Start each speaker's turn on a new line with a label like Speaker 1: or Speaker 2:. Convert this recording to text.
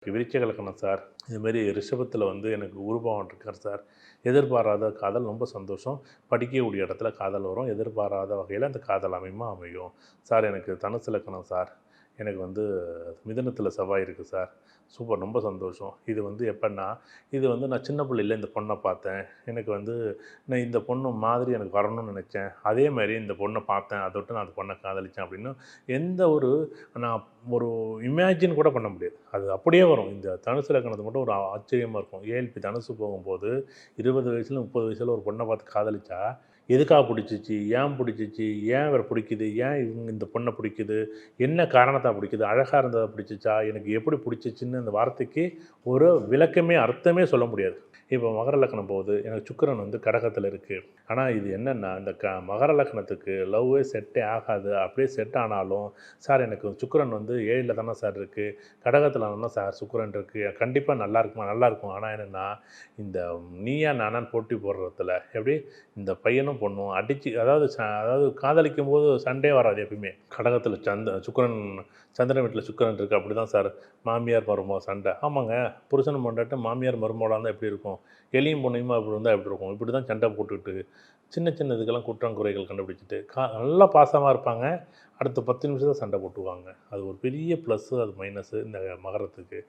Speaker 1: விருச்சிக இலக்கணம் சார். இதுமாரி ரிஷபத்தில வந்து எனக்கு குருபகவான் இருக்கார் சார். எதிர்பாராத காதல் ரொம்ப சந்தோஷம். படிக்கக்கூடிய இடத்துல காதல் வரும். எதிர்பாராத வகையில அந்த காதல் அமையும். சார் எனக்கு தனுசு இலக்கணம் சார். எனக்கு வந்து மிதுனத்தில செவ்வாய் இருக்குது சார். சூப்பர் ரொம்ப சந்தோஷம். இது வந்து எப்பன்னா, இது வந்து நான் சின்ன பிள்ளையில இந்த பொண்ண பார்த்தேன். எனக்கு வந்து நான் இந்த பொண்ணு மாதிரி எனக்கு வரணும்னு நெனச்சேன். அதேமாரி இந்த பொண்ண பார்த்தேன். அதொட்டு நான் அந்த பொண்ண காதலிச்சேன் அப்படின்னு எந்த ஒரு நான் ஒரு இமேஜின் கூட பண்ண முடியாது. அது அப்படியே வரும். இந்த தனுசு லக்னத்துக்கு மட்டும் ஒரு ஆச்சரியமா இருக்கும். ஏஎல்பி தனுசு போகும்போது 20 வயசுல, 30 வயசுல ஒரு பொண்ண பார்த்து காதலிச்சா, எதுக்காக புடிச்சிச்சு? ஏன் புடிச்சிச்சு? ஏன் இவர புடிக்குது? ஏன் இவங்க இந்த பொண்ண புடிக்குது? என்ன காரணத்தால புடிக்குது? அழகா இருந்ததா புடிச்சிச்சா? எனக்கு எப்படி புடிச்சிச்சுன்னு அந்த வார்த்தைக்கு ஒரு விளக்கமே, அர்த்தமே சொல்ல முடியாது. இப்போ மகர லக்னம் போகுது. எனக்கு சுக்கிரன் வந்து கடகத்தில இருக்கு. ஆனா இது என்னன்னா, இந்த மகர லக்னத்துக்கு லவ்வே செட்டே ஆகாது. அப்படியே செட் ஆனாலும், சார் எனக்கு சுக்கிரன் வந்து 7ல தானே சார் இருக்கு. கடகத்தில தானே சார் சுக்கிரன் இருக்கு. கண்டிப்பா நல்லா இருக்குமா? நல்லாயிருக்கும். ஆனா என்னன்னா, இந்த நீயா நானான்னு போட்டி போடுறதுல எப்படி இந்த பையனும் பொண்ணும் அடிச்சு அதாவது காதலிக்கும்போது சண்டையே வராது எப்பயுமே. கடகத்தில சுக்கிரன் சந்திரன் வீட்ல சுக்கிரன் இருக்கு. அப்படிதான் சார் மாமியார், மருமக சண்டை. ஆமாங்க. புருஷனும் பொண்டாட்டியும் மாமியார், மருமகளா இருந்தா எப்படி இருக்கும்? எலியும் பூனையுமா இப்படி இருந்தா எப்படி இருக்கும்? இப்படி தான் சண்டை போட்டுக்கிட்டு, சின்ன சின்ன இதுக்கெல்லாம் குற்றம் குறைகள் கண்டுபிடிச்சுட்டு, நல்லா பாசமா இருப்பாங்க. அடுத்த 10 நிமிஷத்துல சண்டை போட்டுக்குவாங்க. அது ஒரு பெரிய ப்ளஸ்ஸு, அது மைனஸு இந்த மகரத்துக்கு.